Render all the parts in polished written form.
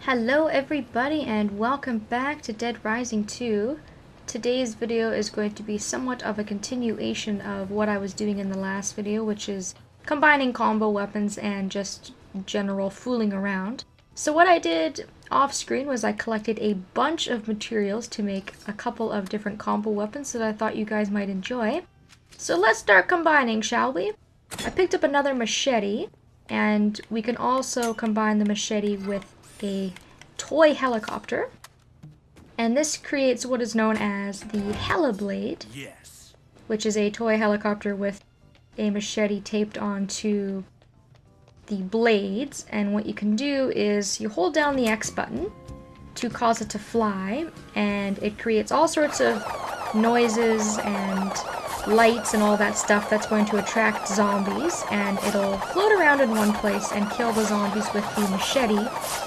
Hello everybody and welcome back to Dead Rising 2. Today's video is going to be somewhat of a continuation of what I was doing in the last video, which is combining combo weapons and just general fooling around. So what I did off screen was I collected a bunch of materials to make a couple of different combo weapons that I thought you guys might enjoy. So let's start combining, shall we? I picked up another machete, and we can also combine the machete with a toy helicopter, and this creates what is known as the Heliblade, which is a toy helicopter with a machete taped onto the blades. And what you can do is you hold down the X button to cause it to fly, and it creates all sorts of noises and lights and all that stuff that's going to attract zombies, and it'll float around in one place and kill the zombies with the machete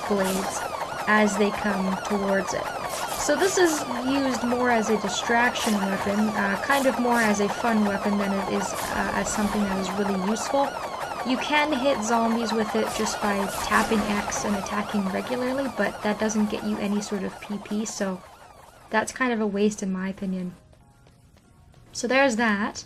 blades as they come towards it. So this is used more as a distraction weapon, kind of more as a fun weapon than it is as something that is really useful. You can hit zombies with it just by tapping X and attacking regularly, but that doesn't get you any sort of PP, so that's kind of a waste in my opinion. So there's that.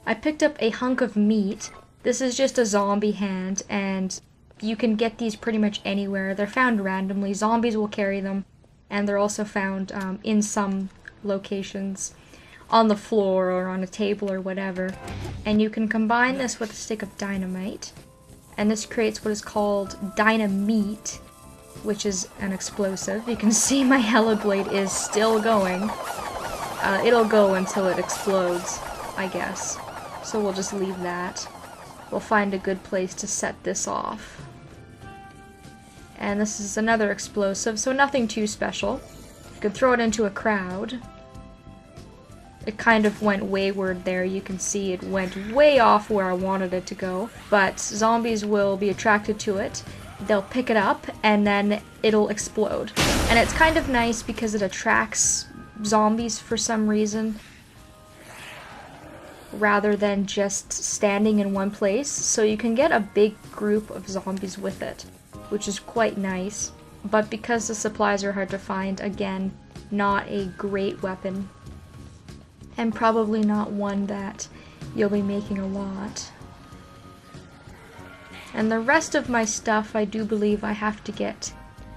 I picked up a hunk of meat. This is just a zombie hand, and you can get these pretty much anywhere. They're found randomly. Zombies will carry them, and they're also found in some locations on the floor or on a table or whatever. And you can combine this with a stick of dynamite, and this creates what is called dynamite, which is an explosive. You can see my Heliblade is still going. It'll go until it explodes, I guess. So we'll just leave that. We'll find a good place to set this off. And this is another explosive, so nothing too special. You can throw it into a crowd. It kind of went wayward there. You can see it went way off where I wanted it to go. But zombies will be attracted to it. They'll pick it up, and then it'll explode. And it's kind of nice because it attracts zombies for some reason, rather than just standing in one place. So you can get a big group of zombies with it, which is quite nice. But because the supplies are hard to find, again, not a great weapon. And probably not one that you'll be making a lot. And the rest of my stuff, I do believe I have to get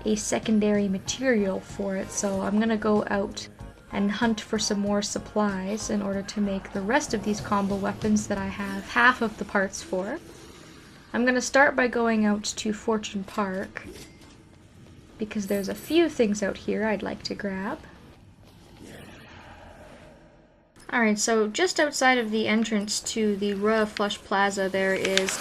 a secondary material for it, so I'm gonna go out and hunt for some more supplies in order to make the rest of these combo weapons that I have half of the parts for. I'm gonna start by going out to Fortune Park, because there's a few things out here I'd like to grab. Alright, so just outside of the entrance to the Royal Flush Plaza, there is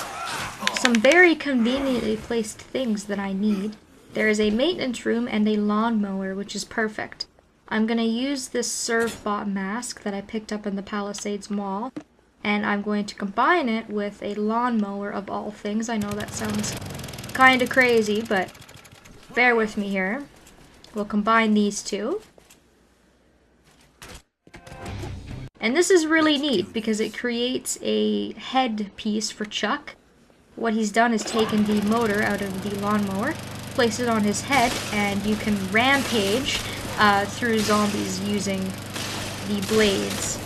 some very conveniently placed things that I need. There is a maintenance room and a lawnmower, which is perfect. I'm going to use this Servbot mask that I picked up in the Palisades Mall, and I'm going to combine it with a lawnmower of all things. I know that sounds kind of crazy, but bear with me here. We'll combine these two. And this is really neat because it creates a head piece for Chuck. What he's done is taken the motor out of the lawnmower, placed it on his head, and you can rampage through zombies using the blades.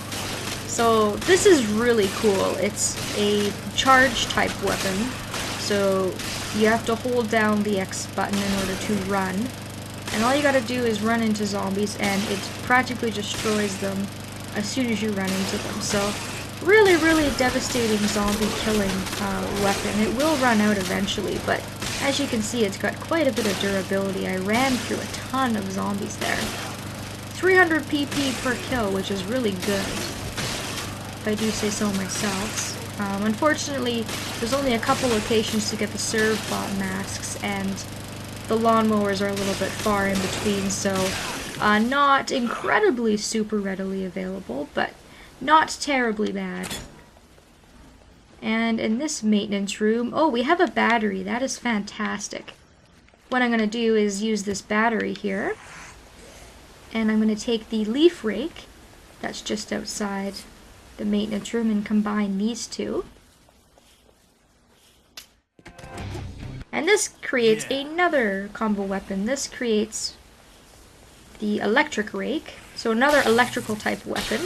So this is really cool. It's a charge type weapon, so you have to hold down the X button in order to run, and all you gotta do is run into zombies, and it practically destroys them as soon as you run into them. So really devastating zombie killing weapon. It will run out eventually, but as you can see, it's got quite a bit of durability. I ran through a ton of zombies there. 300 PP per kill, which is really good, if I do say so myself. Unfortunately, there's only a couple locations to get the Servbot masks, and the lawnmowers are a little bit far in between, so not incredibly super readily available, but not terribly bad. And in this maintenance room, oh, we have a battery. That is fantastic. What I'm going to do is use this battery here, and I'm going to take the leaf rake that's just outside the maintenance room and combine these two. And this creates another combo weapon. This creates the electric rake, so another electrical type weapon.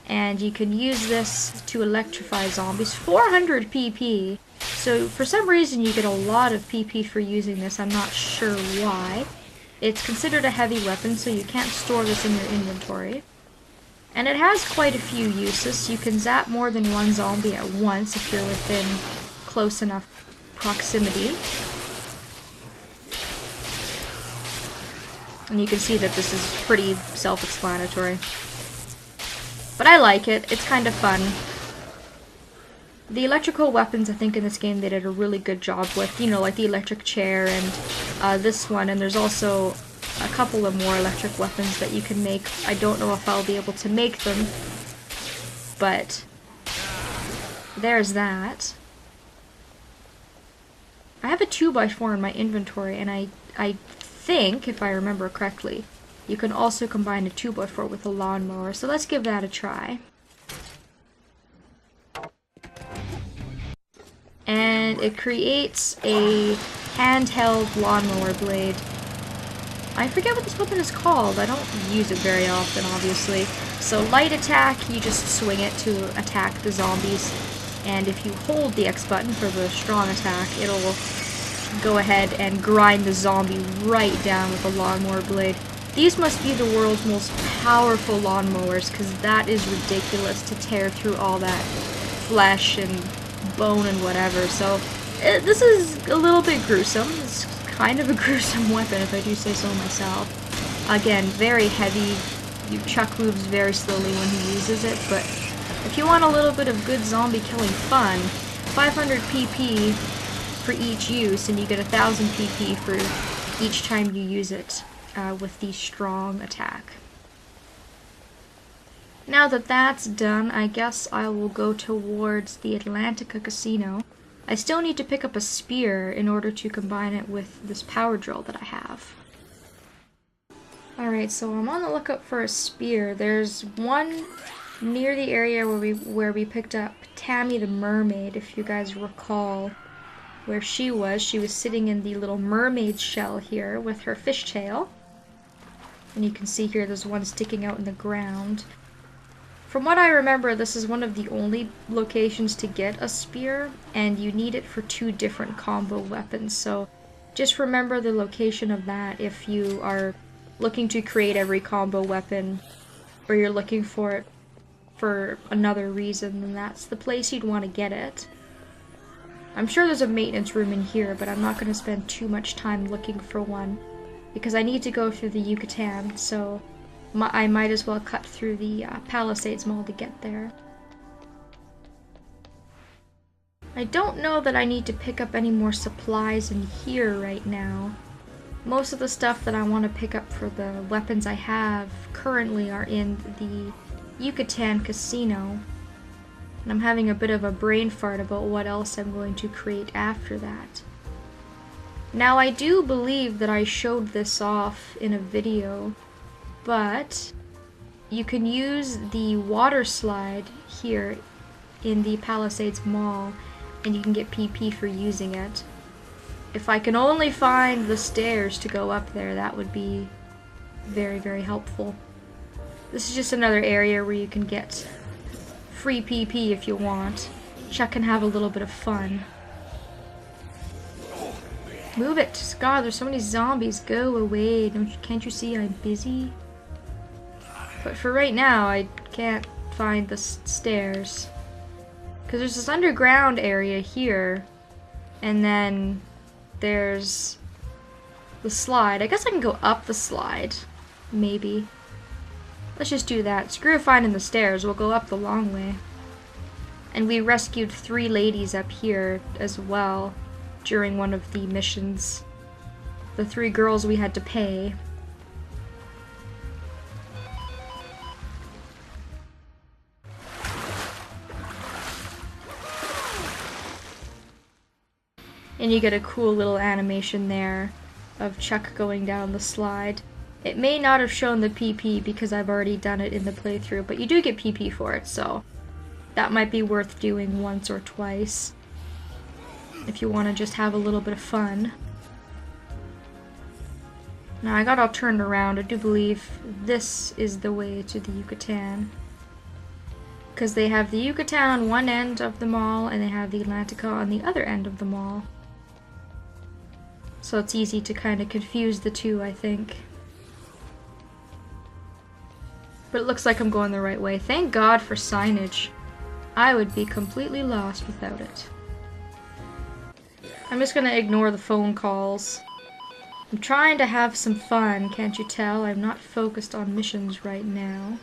And you can use this to electrify zombies. 400 PP. So for some reason you get a lot of PP for using this. I'm not sure why. It's considered a heavy weapon, so you can't store this in your inventory. And it has quite a few uses. You can zap more than one zombie at once if you're within close enough proximity. And you can see that this is pretty self-explanatory. But I like it. It's kind of fun. The electrical weapons, I think, in this game they did a really good job with. You know, like the electric chair and this one. And there's also a couple of more electric weapons that you can make. I don't know if I'll be able to make them. But there's that. I have a 2x4 in my inventory, and I think, if I remember correctly, you can also combine a 2x4 with a lawnmower, so let's give that a try. And it creates a handheld lawnmower blade. I forget what this weapon is called. I don't use it very often, obviously. So light attack, you just swing it to attack the zombies. And if you hold the X button for the strong attack, it'll go ahead and grind the zombie right down with a lawnmower blade. These must be the world's most powerful lawnmowers, because that is ridiculous to tear through all that flesh and bone and whatever. So this is a little bit gruesome. It's kind of a gruesome weapon, if I do say so myself. Again, very heavy. Chuck moves very slowly when he uses it, but if you want a little bit of good zombie killing fun, 500 PP for each use, and you get 1000 PP for each time you use it with the strong attack. Now that that's done, I guess I will go towards the Atlantica Casino. I still need to pick up a spear in order to combine it with this power drill that I have. Alright, so I'm on the lookout for a spear. There's one near the area where we picked up Tammy the mermaid, if you guys recall where she was. She was sitting in the little mermaid shell here with her fishtail. And you can see here there's one sticking out in the ground. From what I remember, this is one of the only locations to get a spear, and you need it for 2 different combo weapons. So just remember the location of that if you are looking to create every combo weapon, or you're looking for it for another reason, then that's the place you'd want to get it. I'm sure there's a maintenance room in here, but I'm not going to spend too much time looking for one, because I need to go through the Yucatan, so I might as well cut through the Palisades Mall to get there. I don't know that I need to pick up any more supplies in here right now. Most of the stuff that I want to pick up for the weapons I have currently are in the Yucatan Casino. And I'm having a bit of a brain fart about what else I'm going to create after that. Now, I do believe that I showed this off in a video, but you can use the water slide here in the Palisades Mall, and you can get PP for using it. If I can only find the stairs to go up there, that would be very, very helpful. This is just another area where you can get free PP if you want. Chuck can have a little bit of fun. Move it! God, there's so many zombies. Go away. Can't you see I'm busy? But for right now, I can't find the stairs. Because there's this underground area here, and then there's the slide. I guess I can go up the slide. Maybe. Let's just do that. Screw finding the stairs. We'll go up the long way. And we rescued 3 ladies up here as well during one of the missions. The 3 girls we had to pay. And you get a cool little animation there of Chuck going down the slide. It may not have shown the PP because I've already done it in the playthrough, but you do get PP for it, so that might be worth doing once or twice. if you want to just have a little bit of fun. Now I got all turned around. I do believe this is the way to the Yucatan. Because they have the Yucatan on one end of the mall and they have the Atlantica on the other end of the mall. So it's easy to kind of confuse the two, I think. But it looks like I'm going the right way. Thank God for signage. I would be completely lost without it. I'm just gonna ignore the phone calls. I'm trying to have some fun, can't you tell? I'm not focused on missions right now.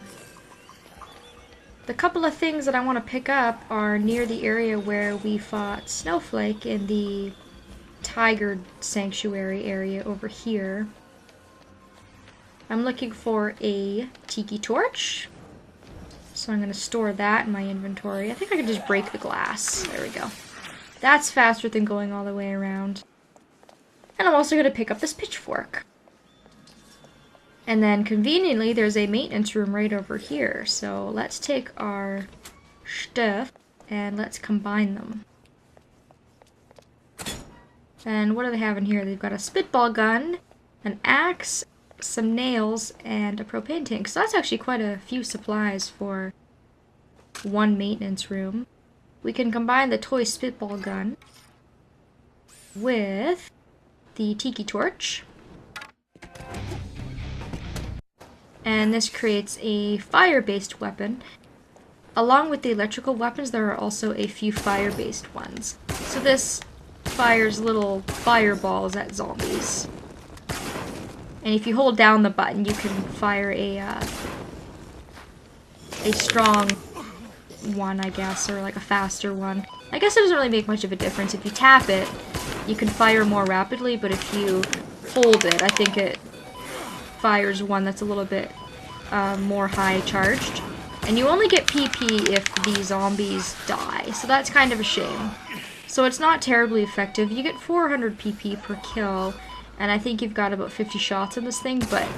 The couple of things that I want to pick up are near the area where we fought Snowflake in the Tiger Sanctuary area over here. I'm looking for a tiki torch. So I'm going to store that in my inventory. I think I can just break the glass. There we go. That's faster than going all the way around. And I'm also going to pick up this pitchfork. And then conveniently there's a maintenance room right over here. So let's take our stuff and let's combine them. And what do they have in here? They've got a spitball gun, an axe, some nails, and a propane tank. So that's actually quite a few supplies for one maintenance room. We can combine the toy spitball gun with the tiki torch. And this creates a fire-based weapon. Along with the electrical weapons, there are also a few fire-based ones. So this fires little fireballs at zombies. And if you hold down the button, you can fire a strong one, I guess, or like a faster one. I guess it doesn't really make much of a difference. If you tap it, you can fire more rapidly, but if you hold it, I think it fires one that's a little bit more high charged. And you only get PP if the zombies die, so that's kind of a shame. So it's not terribly effective. You get 400 PP per kill, and I think you've got about 50 shots in this thing, but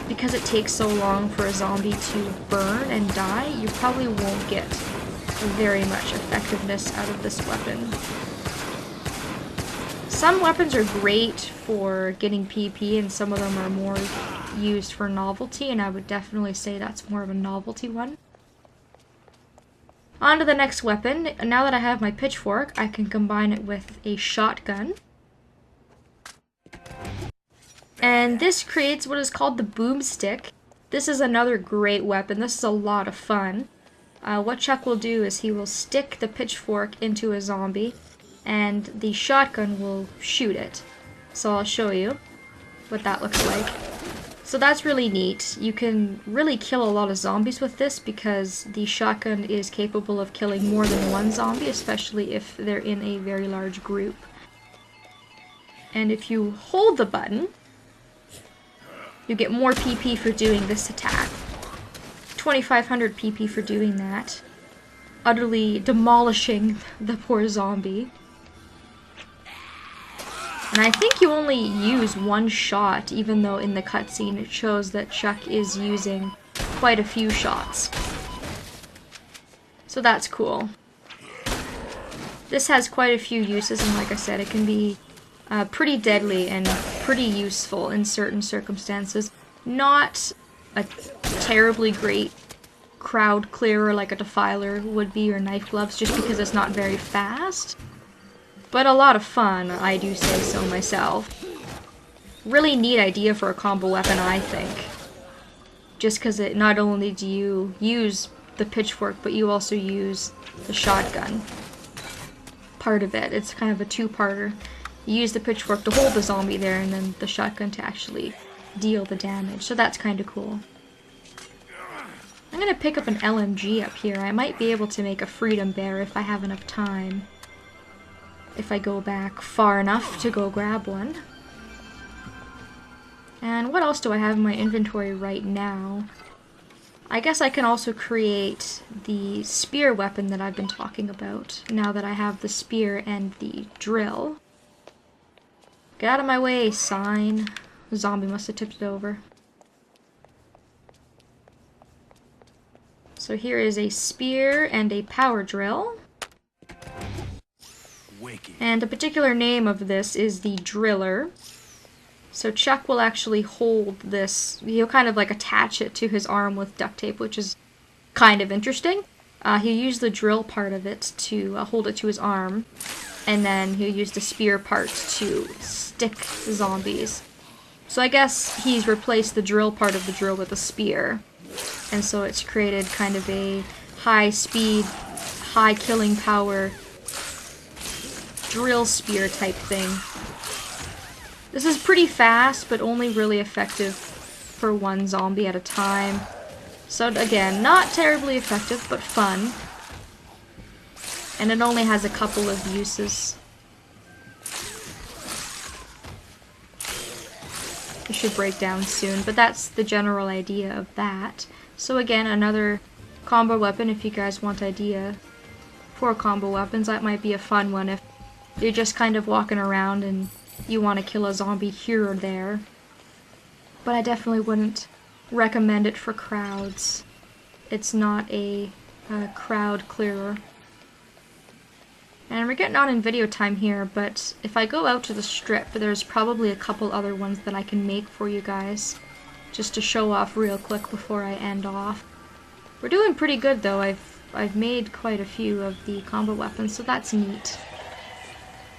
because it takes so long for a zombie to burn and die, you probably won't get very much effectiveness out of this weapon. Some weapons are great for getting PP, and some of them are more used for novelty, and I would definitely say that's more of a novelty one. On to the next weapon. Now that I have my pitchfork, I can combine it with a shotgun. And this creates what is called the boomstick. This is another great weapon. This is a lot of fun. What Chuck will do is he will stick the pitchfork into a zombie, and the shotgun will shoot it. So I'll show you what that looks like. So that's really neat. You can really kill a lot of zombies with this because the shotgun is capable of killing more than one zombie, especially if they're in a very large group. And if you hold the button, you get more PP for doing this attack. 2500 PP for doing that. Utterly demolishing the poor zombie. And I think you only use one shot, even though in the cutscene it shows that Chuck is using quite a few shots. So that's cool. This has quite a few uses, and like I said, it can be pretty deadly and pretty useful in certain circumstances. Not a terribly great crowd clearer like a defiler would be, or knife gloves, just because it's not very fast. But a lot of fun, I do say so myself. Really neat idea for a combo weapon, I think. Just because it not only do you use the pitchfork, but you also use the shotgun part of it. It's kind of a two-parter. You use the pitchfork to hold the zombie there, and then the shotgun to actually deal the damage. So that's kind of cool. I'm going to pick up an LMG up here. I might be able to make a Freedom Bear if I have enough time. If I go back far enough to go grab one. And what else do I have in my inventory right now? I guess I can also create the spear weapon that I've been talking about, now that I have the spear and the drill. Get out of my way, sign. The zombie must have tipped it over. So here is a spear and a power drill. And the particular name of this is the Driller. So Chuck will actually hold this, he'll kind of like attach it to his arm with duct tape, which is kind of interesting. He'll use the drill part of it to hold it to his arm, and then he'll use the spear part to stick the zombies. So I guess he's replaced the drill part of the drill with a spear, and so it's created kind of a high speed, high killing power drill spear type thing. This is pretty fast, but only really effective for one zombie at a time. So again, not terribly effective, but fun. And it only has a couple of uses. It should break down soon, but that's the general idea of that. So again, another combo weapon if you guys want idea for combo weapons. That might be a fun one if you're just kind of walking around and you want to kill a zombie here or there. But I definitely wouldn't recommend it for crowds. It's not a crowd clearer. And we're getting on in video time here, but if I go out to the strip, there's probably a couple other ones that I can make for you guys, just to show off real quick before I end off. We're doing pretty good though. I've made quite a few of the combo weapons, so that's neat.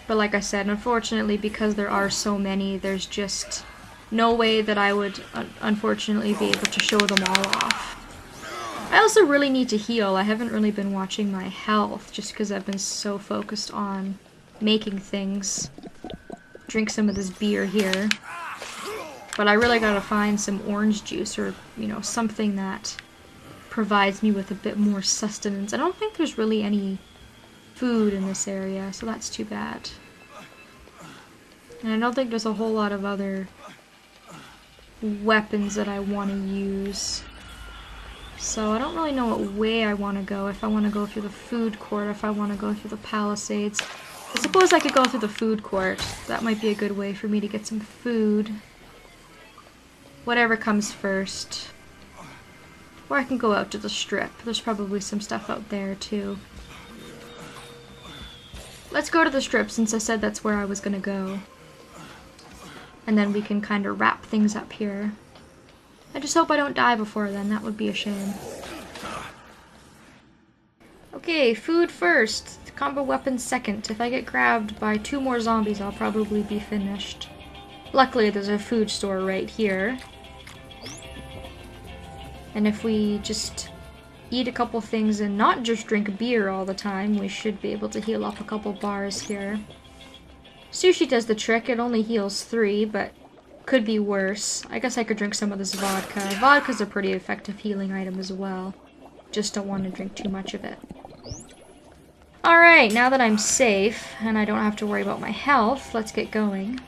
But like I said, unfortunately, because there are so many, there's just no way that I would unfortunately be able to show them all off. I also really need to heal. I haven't really been watching my health just because I've been so focused on making things. Drink some of this beer here. But I really gotta find some orange juice or, you know, something that provides me with a bit more sustenance. I don't think there's really any food in this area, so that's too bad. And I don't think there's a whole lot of other weapons that I want to use. So I don't really know what way I want to go. If I want to go through the food court, if I want to go through the palisades. I suppose I could go through the food court. That might be a good way for me to get some food. Whatever comes first. Or I can go out to the strip. There's probably some stuff out there too. Let's go to the strip since I said that's where I was gonna go. And then we can kind of wrap things up here. I just hope I don't die before then. That would be a shame. Okay, food first. Combo weapon second. If I get grabbed by 2 more zombies, I'll probably be finished. Luckily, there's a food store right here. And if we just eat a couple things and not just drink beer all the time, we should be able to heal up a couple bars here. Sushi does the trick. It only heals 3, but could be worse. I guess I could drink some of this vodka. Vodka's a pretty effective healing item as well. Just don't want to drink too much of it. Alright, now that I'm safe and I don't have to worry about my health, let's get going.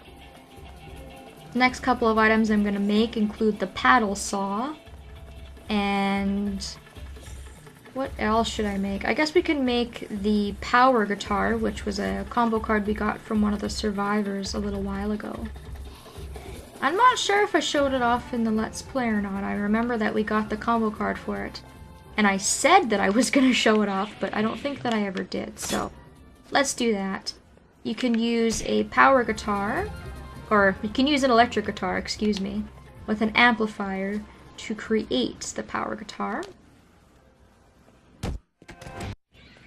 Next couple of items I'm going to make include the paddle saw. And what else should I make? I guess we can make the power guitar, which was a combo card we got from one of the survivors a little while ago. I'm not sure if I showed it off in the Let's Play or not. I remember that we got the combo card for it. And I said that I was going to show it off, but I don't think that I ever did. So let's do that. You can use a power guitar, or you can use an electric guitar, excuse me, with an amplifier to create the power guitar.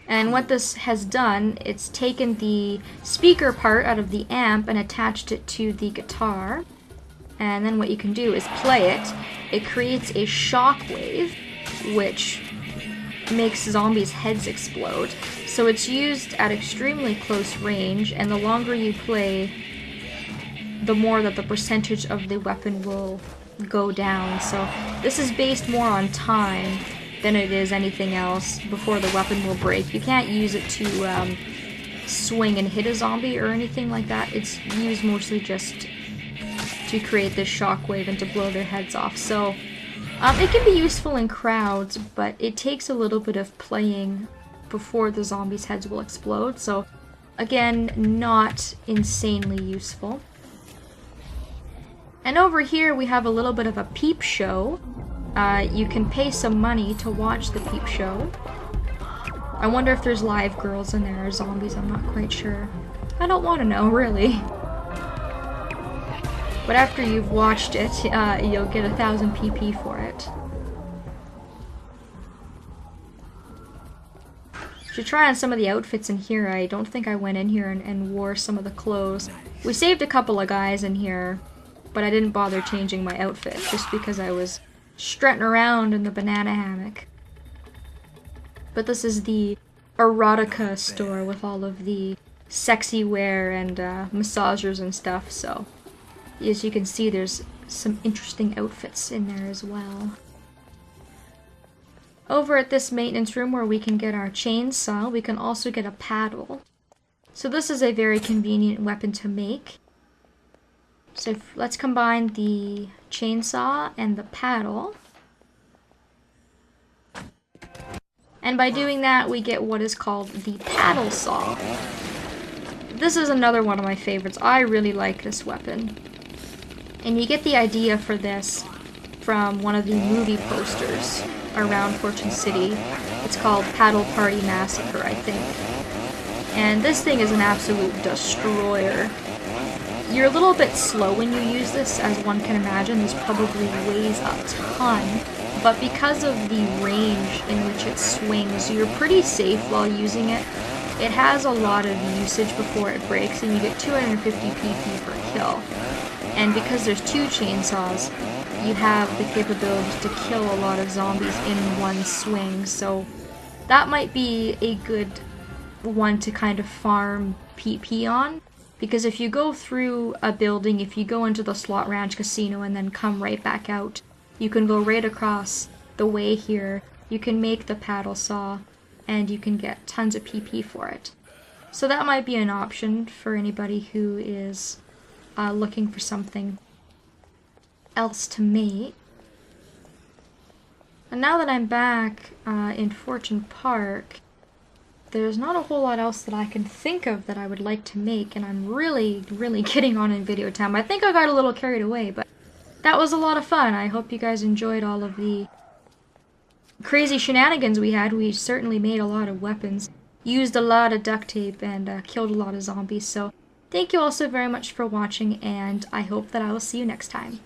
And what this has done, it's taken the speaker part out of the amp and attached it to the guitar. And then what you can do is play it. It creates a shock wave, which makes zombies' heads explode. So it's used at extremely close range, and the longer you play, the more that the percentage of the weapon will go down. So this is based more on time than it is anything else before the weapon will break. You can't use it to swing and hit a zombie or anything like that. It's used mostly just to create this shockwave and to blow their heads off. So it can be useful in crowds, but it takes a little bit of playing before the zombies' heads will explode. So again, not insanely useful. And over here we have a little bit of a peep show. You can pay some money to watch the peep show. I wonder if there's live girls in there or zombies, I'm not quite sure. I don't want to know, really. But after you've watched it, you'll get 1000 PP for it. Should try on some of the outfits in here. I don't think I went in here and wore some of the clothes. We saved a couple of guys in here, but I didn't bother changing my outfit just because I was strutting around in the banana hammock. But this is the erotica store with all of the sexy wear and massagers and stuff, so as you can see, there's some interesting outfits in there as well. Over at this maintenance room where we can get our chainsaw, we can also get a paddle. So this is a very convenient weapon to make. So let's combine the chainsaw and the paddle. And by doing that, we get what is called the paddle saw. This is another one of my favorites. I really like this weapon. And you get the idea for this from one of the movie posters around Fortune City. It's called Paddle Party Massacre, I think. And this thing is an absolute destroyer. You're a little bit slow when you use this, as one can imagine. This probably weighs a ton. But because of the range in which it swings, you're pretty safe while using it. It has a lot of usage before it breaks, and you get 250 PP per kill. And because there's two chainsaws, you have the capability to kill a lot of zombies in one swing, so that might be a good one to kind of farm PP on, because if you go through a building, if you go into the Slot Ranch Casino and then come right back out, you can go right across the way here, you can make the paddle saw, and you can get tons of PP for it. So that might be an option for anybody who is looking for something else to make. And now that I'm back in Fortune Park, there's not a whole lot else that I can think of that I would like to make, and I'm really getting on in video time. I think I got a little carried away, but that was a lot of fun. I hope you guys enjoyed all of the crazy shenanigans we had. We certainly made a lot of weapons, used a lot of duct tape, and killed a lot of zombies. So thank you all so very much for watching, and I hope that I will see you next time.